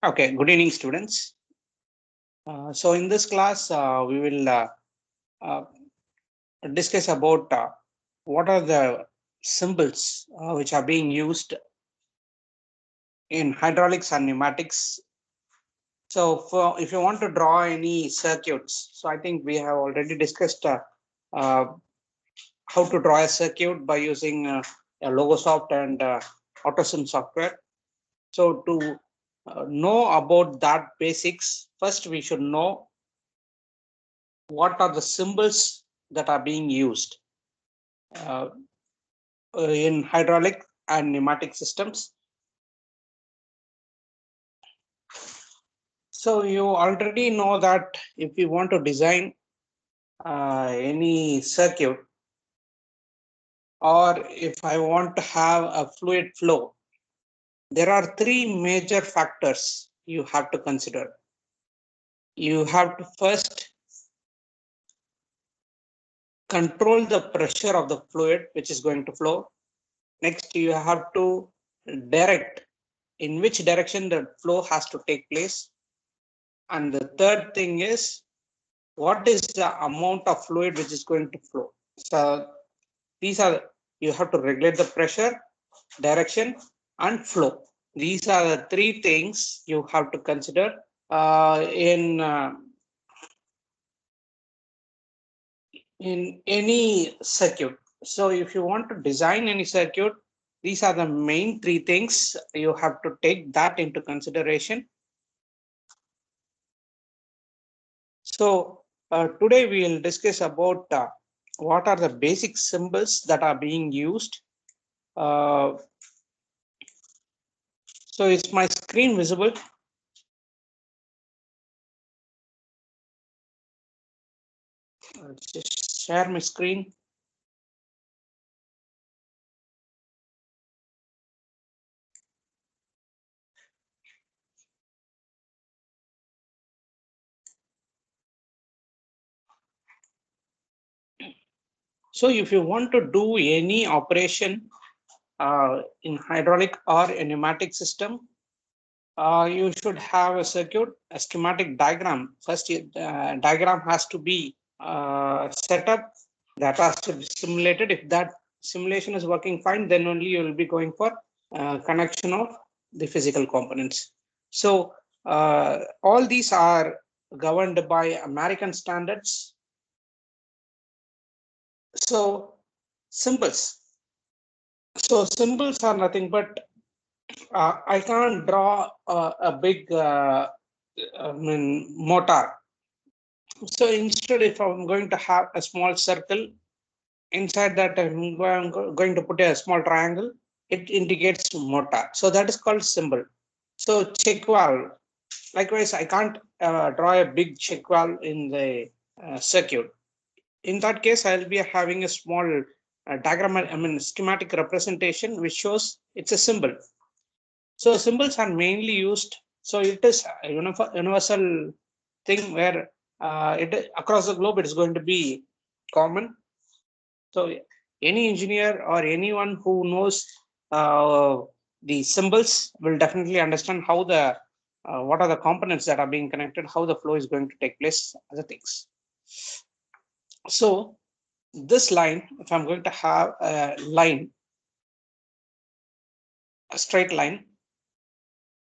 Okay, good evening, students. So in this class, we will uh, discuss about what are the symbols which are being used in hydraulics and pneumatics. So if you want to draw any circuits, so I think we have already discussed uh, how to draw a circuit by using a Logosoft and AutoSim software. So to know about that basics, first we should know what are the symbols that are being used uh, in hydraulic and pneumatic systems. So you already know that if you want to design any circuit, or if I want to have a fluid flow, there are three major factors you have to consider. You have to first control the pressure of the fluid which is going to flow. Next, you have to direct in which direction the flow has to take place. And the third thing is what is the amount of fluid which is going to flow. So these are, you have to regulate the pressure, direction, and flow. These are the three things you have to consider in any circuit. So if you want to design any circuit, these are the main three things you have to take that into consideration. So today we will discuss about what are the basic symbols that are being used. Uh, so is my screen visible? Let's just share my screen. So if you want to do any operation in hydraulic or a pneumatic system, you should have a circuit, a schematic diagram. First, diagram has to be set up, that has to be simulated. If that simulation is working fine, then only you will be going for connection of the physical components. So all these are governed by American standards. So symbols. So symbols are nothing but I can't draw a big motor. So instead, if I'm going to have a small circle, inside that I'm going to put a small triangle, it indicates motor. So that is called symbol. So check valve. Likewise, I can't draw a big check valve in the circuit. In that case, I'll be having a small diagram, schematic representation, which shows it's a symbol. So symbols are mainly used. So it is a universal thing where it across the globe it is going to be common. So any engineer or anyone who knows uh, the symbols will definitely understand how the what are the components that are being connected, how the flow is going to take place, other things. So this line, if I'm going to have a line, a straight line,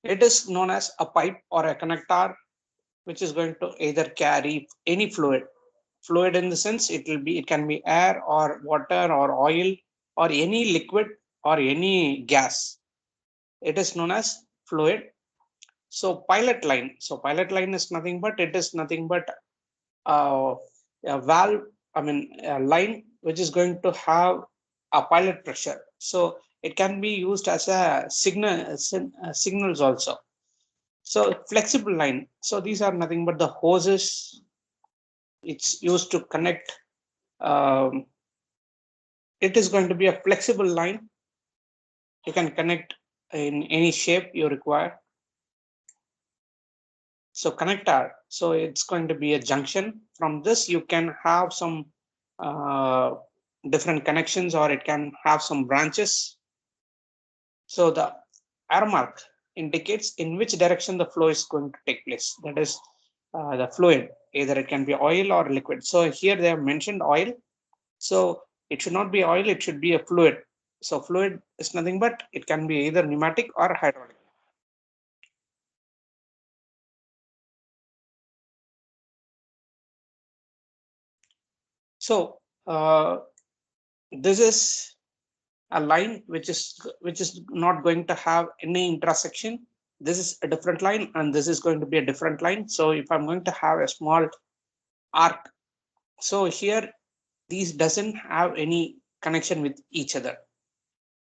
it is known as a pipe or a connector, which is going to either carry any fluid. Fluid in the sense it can be air or water or oil or any liquid or any gas. It is known as fluid. So pilot line. So pilot line is nothing but uh, a valve. A line which is going to have a pilot pressure. So it can be used as a signals also. So flexible line. So these are nothing but the hoses. It's used to connect. Um, it is going to be a flexible line. You can connect in any shape you require. So connector. So it's going to be a junction. From this, you can have some uh, different connections, or it can have some branches. So the arrow mark indicates in which direction the flow is going to take place. That is the fluid, either it can be oil or liquid. So here they have mentioned oil. So it should not be oil, it should be a fluid. So fluid is nothing but it can be either pneumatic or hydraulic. So this is a line which is not going to have any intersection. This is a different line and this is going to be a different line. So if I'm going to have a small arc, so here these doesn't have any connection with each other.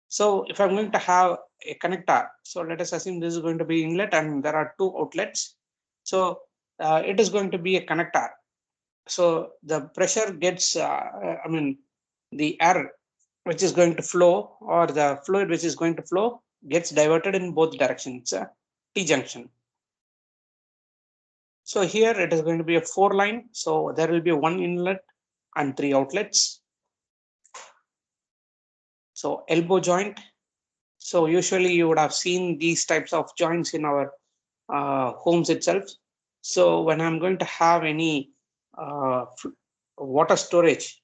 So if I'm going to have a connector, so let us assume this is going to be inlet and there are two outlets. So it is going to be a connector. So the pressure gets, the air which is going to flow or the fluid which is going to flow gets diverted in both directions. T junction. So here it is going to be a 4-line. So there will be one inlet and 3 outlets. So elbow joint. So usually you would have seen these types of joints in our homes itself. So when I'm going to have any water storage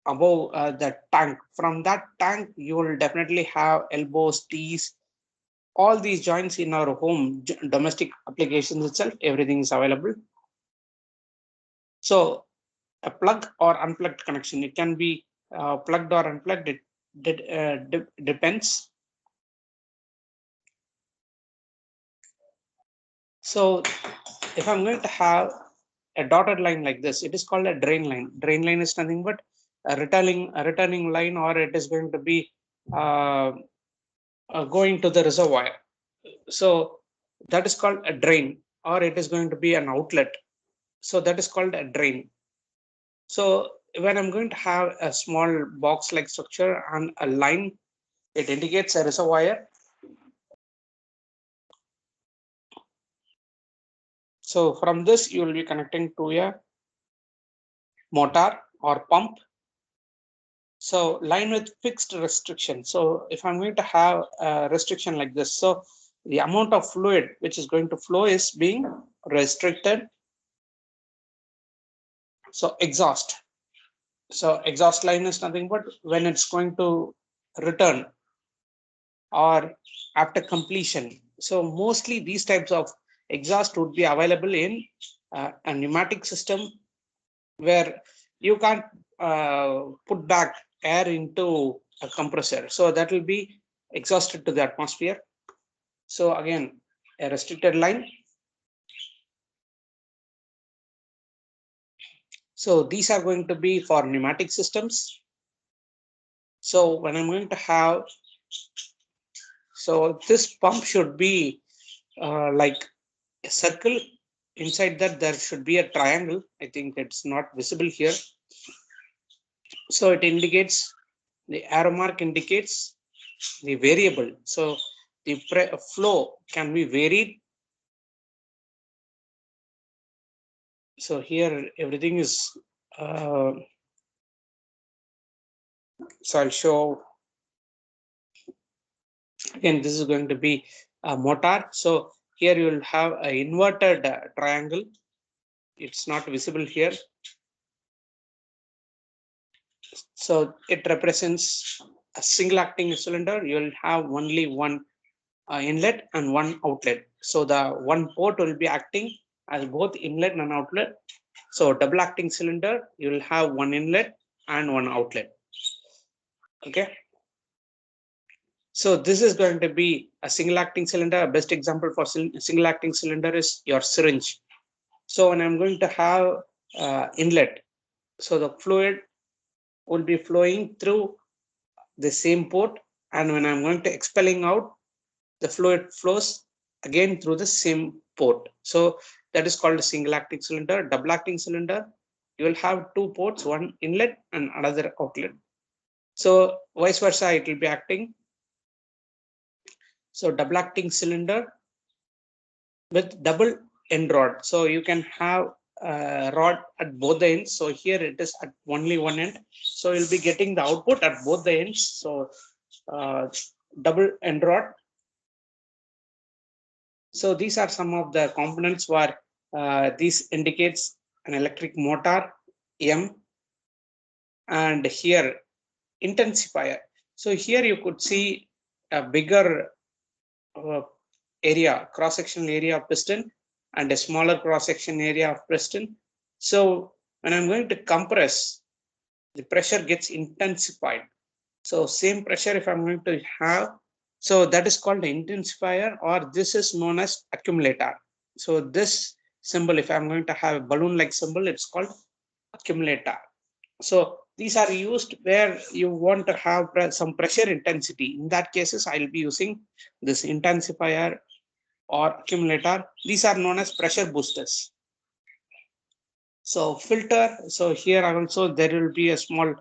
above the tank, from that tank you will definitely have elbows, T's, all these joints in our home domestic applications itself, everything is available. So a plug or unplugged connection, it can be plugged or unplugged, it depends. So if I'm going to have a dotted line like this, it is called a drain line. Drain line is nothing but a returning line, or it is going to be going to the reservoir. So that is called a drain, or it is going to be an outlet. So that is called a drain. So when I'm going to have a small box like structure and a line, it indicates a reservoir. So from this, you will be connecting to a motor or pump. So line with fixed restriction. So if I'm going to have a restriction like this, so the amount of fluid which is going to flow is being restricted. So exhaust. So exhaust line is nothing but when it's going to return or after completion. So mostly these types of exhaust would be available in a pneumatic system where you can't put back air into a compressor. So that will be exhausted to the atmosphere. So again, a restricted line. So these are going to be for pneumatic systems. So when I'm going to have, so this pump should be like a circle. Inside that there should be a triangle. I think it's not visible here. So it indicates, the arrow mark indicates the variable. So the flow can be varied. So here everything is, so I'll show again, this is going to be a motor. So here you will have an inverted triangle. It's not visible here. So it represents a single acting cylinder. You will have only one inlet and one outlet. So the one port will be acting as both inlet and outlet. So double acting cylinder, you will have one inlet and one outlet. Okay. So this is going to be a single acting cylinder. A best example for single acting cylinder is your syringe. So when I'm going to have inlet, so the fluid will be flowing through the same port, and when I'm going to expelling out, the fluid flows again through the same port. So that is called a single acting cylinder. Double acting cylinder, you will have two ports, one inlet and another outlet. So vice versa, it will be acting. So double acting cylinder with double end rod. So you can have a rod at both the ends. So here it is at only one end. So you'll be getting the output at both the ends. So double end rod. So these are some of the components where this indicates an electric motor M, and here intensifier. So here you could see a bigger uh, area, cross-sectional area of piston, and a smaller cross-section area of piston. So when I'm going to compress, the pressure gets intensified. So same pressure if I'm going to have, so that is called the intensifier, or this is known as accumulator. So this symbol, if I'm going to have a balloon-like symbol, it's called accumulator. So these are used where you want to have some pressure intensity. In that cases, I'll be using this intensifier or accumulator. These are known as pressure boosters. So filter. So here also there will be a small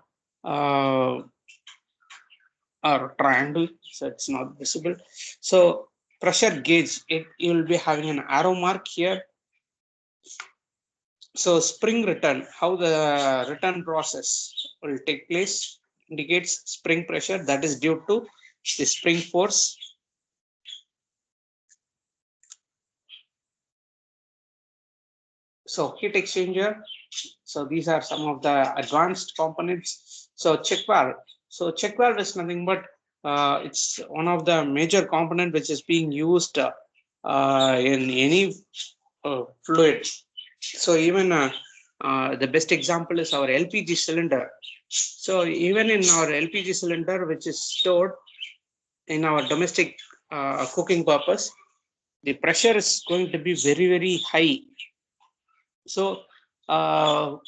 or triangle, so it's not visible. So pressure gauge, you will be having an arrow mark here. So spring return, how the return process will take place, indicates spring pressure, that is due to the spring force. So heat exchanger. So these are some of the advanced components. So check valve. So check valve is nothing but it's one of the major component which is being used in any fluid. So even the best example is our LPG cylinder. So even in our LPG cylinder, which is stored in our domestic cooking purpose, the pressure is going to be very high. So I'll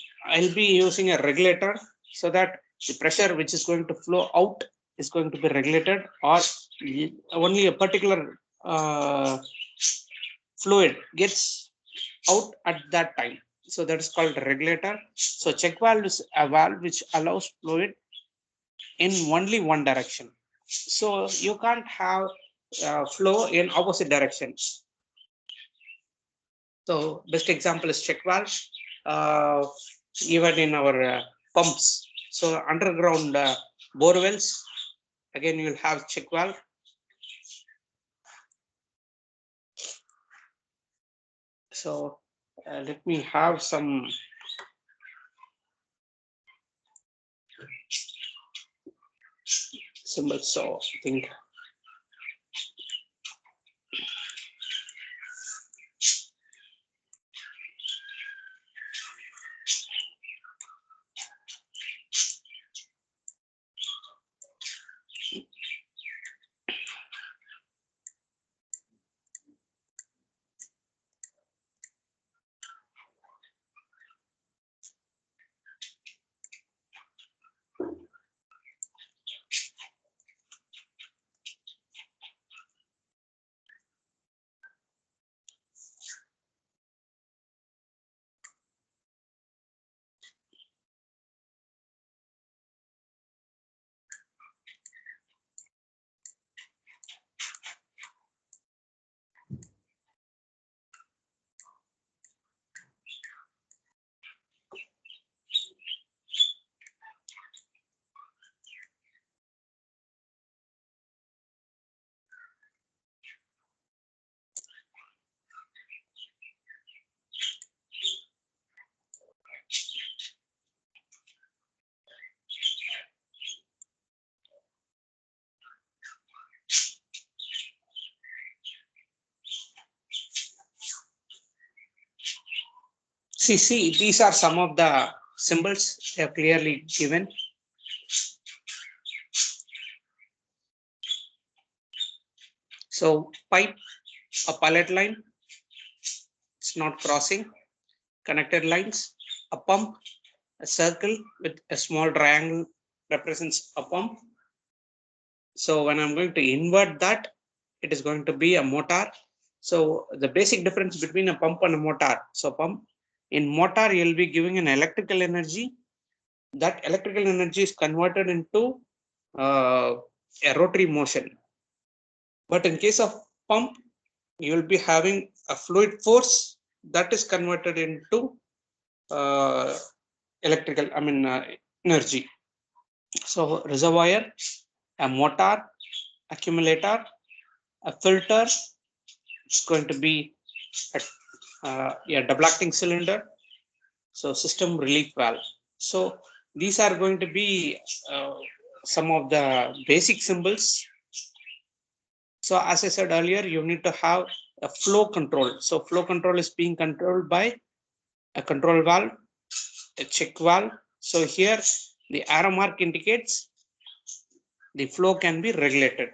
be using a regulator so that the pressure which is going to flow out is going to be regulated, or only a particular fluid gets out at that time. So that is called a regulator. So check valve is a valve which allows fluid in only one direction. So you can't have flow in opposite directions. So best example is check valve. Even in our pumps. So underground bore wells, again you will have check valve. So let me have some symbols. So I think see these are some of the symbols they are clearly given. So pipe, a pilot line, it's not crossing. Connected lines, a pump, a circle with a small triangle represents a pump. So when I'm going to invert that, it is going to be a motor. So the basic difference between a pump and a motor. So pump, in motor, you'll be giving an electrical energy. That electrical energy is converted into a rotary motion. But in case of pump, you'll be having a fluid force that is converted into electrical, energy. So reservoir, a motor, accumulator, a filter, it's going to be a double acting cylinder. So system relief valve. So these are going to be some of the basic symbols. So as I said earlier, you need to have a flow control. So flow control is being controlled by a control valve, a check valve. So here the arrow mark indicates the flow can be regulated.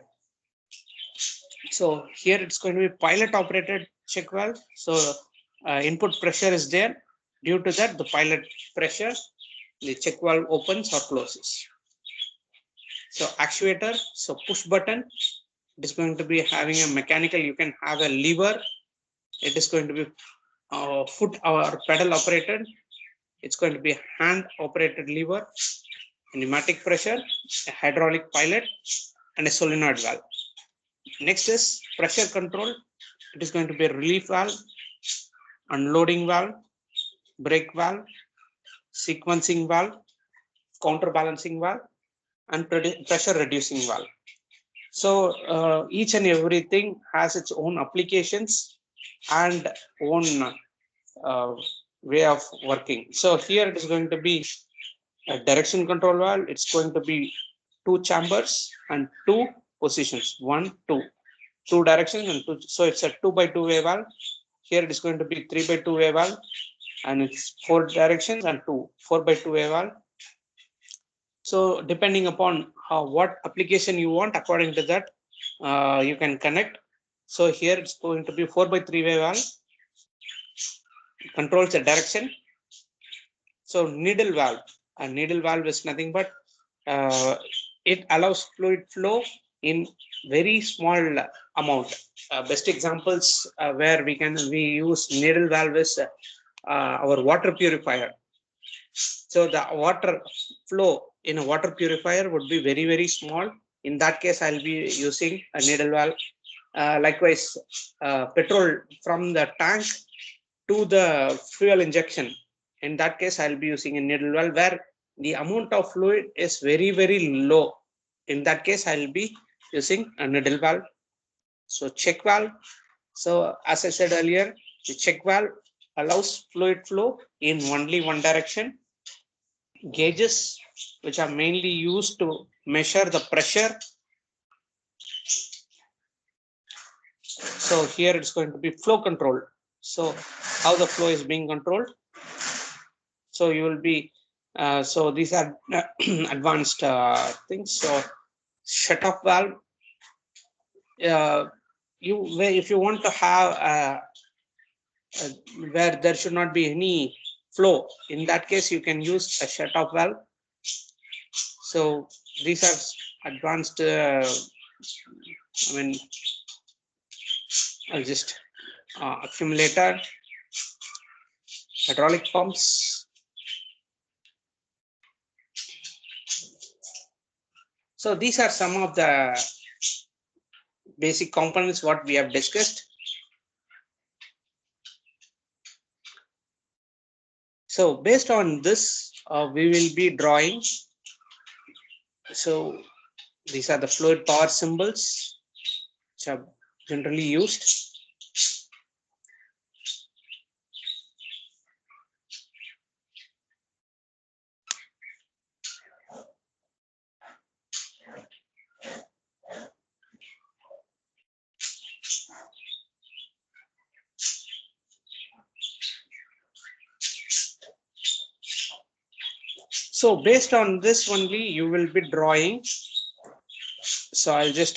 So here it's going to be pilot operated check valve. So input pressure is there. Due to that, the pilot pressure, the check valve opens or closes. So actuator, so push button, it is going to be having a mechanical, you can have a lever. It is going to be foot or pedal operated. It's going to be hand operated lever, pneumatic pressure, a hydraulic pilot, and a solenoid valve. Next is pressure control. It is going to be a relief valve, unloading valve, brake valve, sequencing valve, counterbalancing valve, and pressure reducing valve. So each and everything has its own applications and own way of working. So here it is going to be a direction control valve. It's going to be 2 chambers and 2 positions, 1, 2, 2 directions and 2. So it's a 2x2 way valve. Here it is going to be 3x2 way valve, and it's 4 directions and 2 4x2 way valve. So depending upon what application you want, according to that, you can connect. So here it's going to be 4x3 way valve. It controls the direction. So needle valve. A needle valve is nothing but it allows fluid flow in very small amount. Best examples where we use needle valve is our water purifier. So the water flow in a water purifier would be very, very small. In that case, I'll be using a needle valve. Likewise, petrol from the tank to the fuel injection. In that case, I'll be using a needle valve where the amount of fluid is very, very low. In that case, I'll be using a needle valve. So check valve. So as I said earlier, the check valve allows fluid flow in only one direction. Gauges, which are mainly used to measure the pressure. So here it's going to be flow control. So how the flow is being controlled. So you will be, so these are advanced things. So shut off valve. If you want to have where there should not be any flow, in that case you can use a shut off valve. So these are advanced. I'll just accumulator, hydraulic pumps. So these are some of the basic components what we have discussed. So based on this, we will be drawing. So these are the fluid power symbols which are generally used. So based on this only, you will be drawing. So I'll just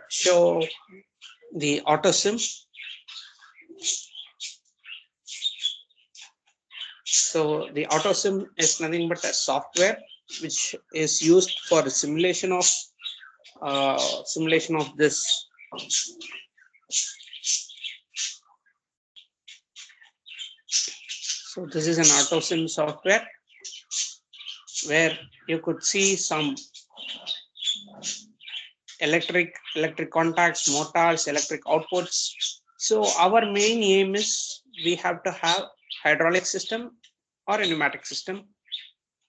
show the auto sim. So the auto sim is nothing but a software which is used for the simulation of this. So this is an auto sim software where you could see some electric contacts, motors, electric outputs. So our main aim is we have to have hydraulic system or a pneumatic system.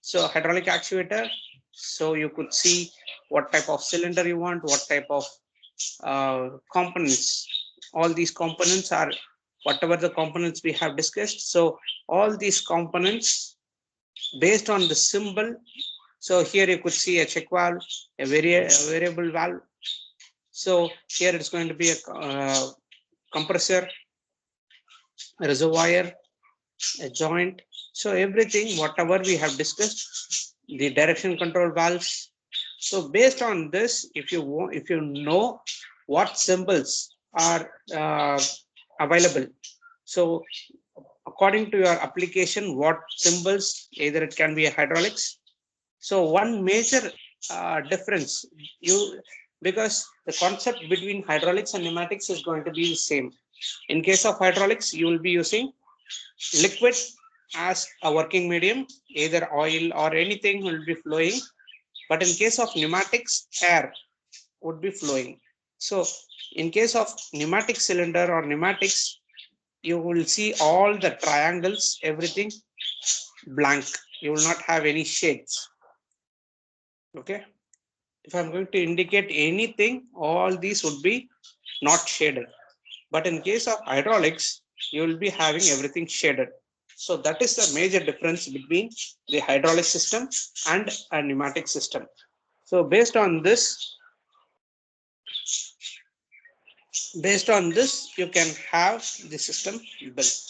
So hydraulic actuator. So you could see what type of cylinder you want, what type of components all these components are whatever the components we have discussed. So all these components based on the symbol. So here you could see a check valve, a variable valve. So here it's going to be a compressor, a reservoir, a joint. So everything, whatever we have discussed, the direction control valves. So based on this, if you want, if you know what symbols are available, so according to your application, what symbols, either it can be a hydraulics. So one major difference, you, because the concept between hydraulics and pneumatics is going to be the same. In case of hydraulics, you will be using liquid as a working medium, either oil or anything will be flowing. But in case of pneumatics, air would be flowing. So in case of pneumatic cylinder or pneumatics, you will see all the triangles, everything blank. You will not have any shades. Okay. If I'm going to indicate anything, all these would be not shaded. But in case of hydraulics, you will be having everything shaded. So that is the major difference between the hydraulic system and a pneumatic system. So based on this, you can have the system built.